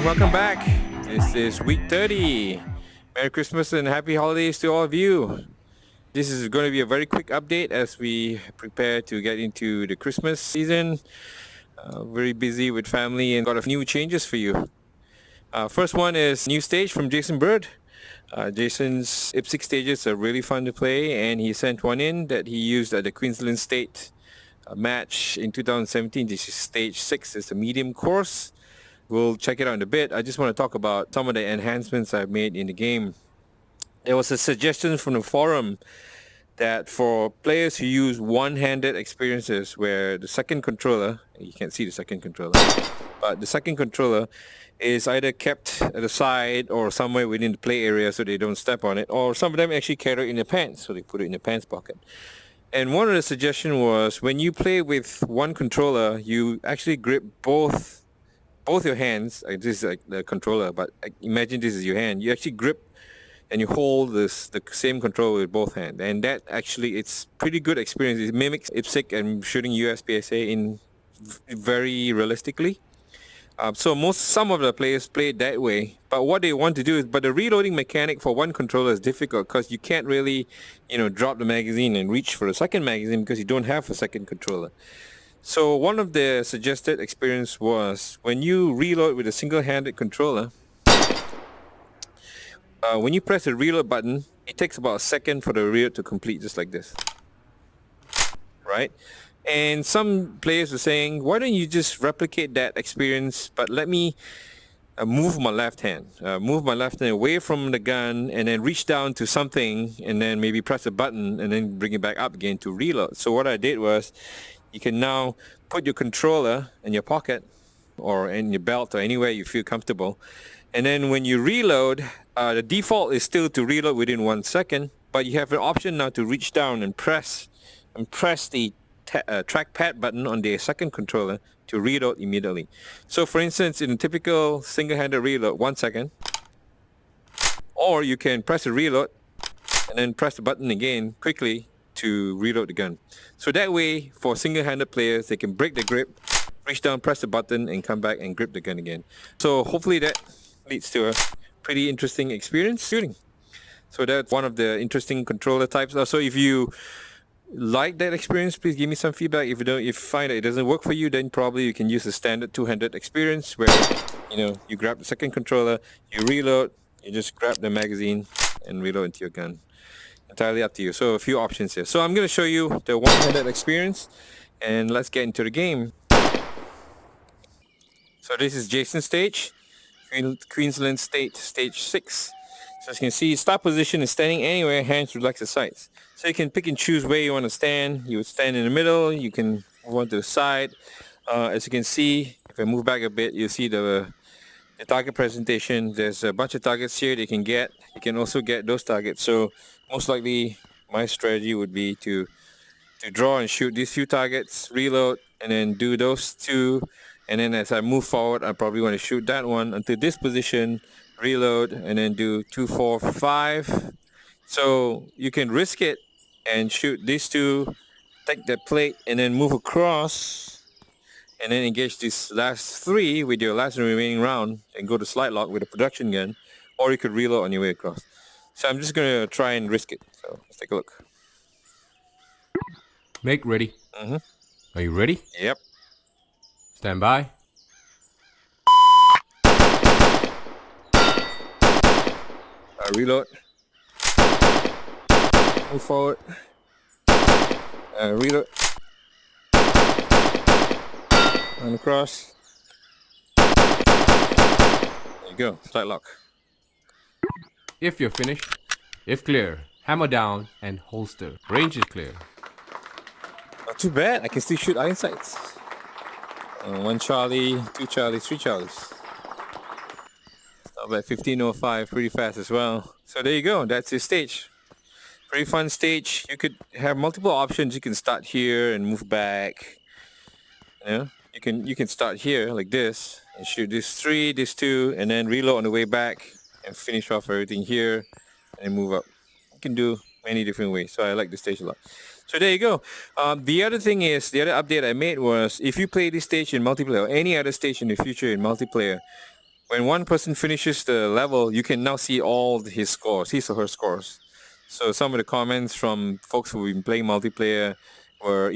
welcome back. This is week 30. Merry Christmas and happy holidays to all of you. This is going to be a very quick update as we prepare to get into the Christmas season. Very busy with family and got a few new changes for you. First one is new stage from Jason Bird. Jason's IPSC stages are really fun to play, and he sent one in that he used at the Queensland State match in 2017. This is stage 6. It's a medium course. We'll check it out in a bit. I just want to talk about some of the enhancements I've made in the game. There was a suggestion from the forum that for players who use one-handed experiences where the second controller, you can't see the second controller, but the second controller is either kept at the side or somewhere within the play area so they don't step on it, or some of them actually carry it in their pants, so they put it in their pants pocket. And one of the suggestions was when you play with one controller, you actually grip both your hands. This is like the controller, but imagine this is your hand. You actually grip and you hold the same controller with both hands, and that actually, it's pretty good experience. It mimics IPSC and shooting USPSA in very realistically. Some of the players play it that way, but what they want to do is, but the reloading mechanic for one controller is difficult because you can't really, drop the magazine and reach for a second magazine because you don't have a second controller. So one of the suggested experience was when you reload with a single-handed controller, when you press the reload button, it takes about a second for the reload to complete, just like this, right? And some players were saying, why don't you just replicate that experience, but let me move my left hand away from the gun and then reach down to something and then maybe press a button and then bring it back up again to reload. So what I did was, you can now put your controller in your pocket or in your belt or anywhere you feel comfortable. And then when you reload, the default is still to reload within 1 second, but you have an option now to reach down and press the trackpad button on the second controller to reload immediately. So for instance, in a typical single-handed reload, 1 second, or you can press the reload and then press the button again quickly to reload the gun. So that way, for single-handed players, they can break the grip, reach down, press the button, and come back and grip the gun again. So hopefully that leads to a pretty interesting experience shooting. So that's one of the interesting controller types. So if you like that experience, please give me some feedback. If you find that it doesn't work for you, then probably you can use the standard two-handed experience where you grab the second controller, you reload, you just grab the magazine and reload into your gun. Entirely up to you. So a few options here. So I'm going to show you the one-handed experience, and let's get into the game. So this is Jason's stage, Queensland State, stage 6. So as you can see, start position is standing anywhere, hands relax the sides. So you can pick and choose where you want to stand. You would stand in the middle, you can move on to the side. As you can see, if I move back a bit, you'll see the target presentation. There's a bunch of targets here they can get. You can also get those targets. So most likely my strategy would be to draw and shoot these few targets, reload, and then do those two. And then as I move forward, I probably want to shoot that one until this position, reload, and then do 2, 4, 5. So you can risk it and shoot these two, take that plate, and then move across, and then engage these last 3 with your last remaining round and go to slide lock with a production gun, or you could reload on your way across. So I'm just going to try and risk it. So let's take a look. Make ready. Are you ready? Yep. Stand by. Reload. Move forward. Reload. And across. There you go. Slide lock. If you're finished, if clear, hammer down and holster. Range is clear. Not too bad. I can still shoot iron sights. 1 Charlie, 2 Charlies, 3 Charlies. About 15:05, pretty fast as well. So there you go. That's your stage. Pretty fun stage. You could have multiple options. You can start here and move back. You can start here like this and shoot this 3, this 2, and then reload on the way back and finish off everything here and move up. You can do many different ways. So I like this stage a lot. So there you go. The other thing is, the other update I made was, if you play this stage in multiplayer or any other stage in the future in multiplayer, when one person finishes the level, you can now see all his scores, his or her scores. So some of the comments from folks who've been playing multiplayer were,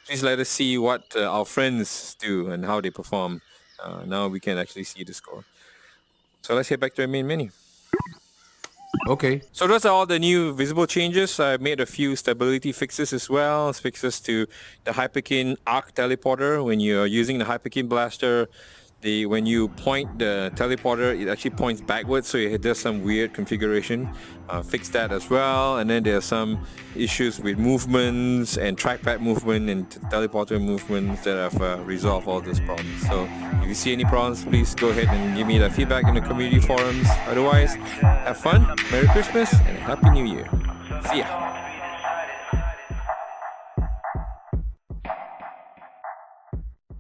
please let us see what our friends do and how they perform. Now we can actually see the score. So let's head back to the main menu. Okay. So those are all the new visible changes. I made a few stability fixes as well. Fixes to the Hyperkin Arc teleporter. When you're using the Hyperkin blaster, when you point the teleporter, it actually points backwards, so it does some weird configuration. Fix that as well. And then there are some issues with movements and trackpad movement and teleporter movements that have resolved all those problems. So if you see any problems, please go ahead and give me that feedback in the community forums. Otherwise, have fun, Merry Christmas, and Happy New Year. See ya.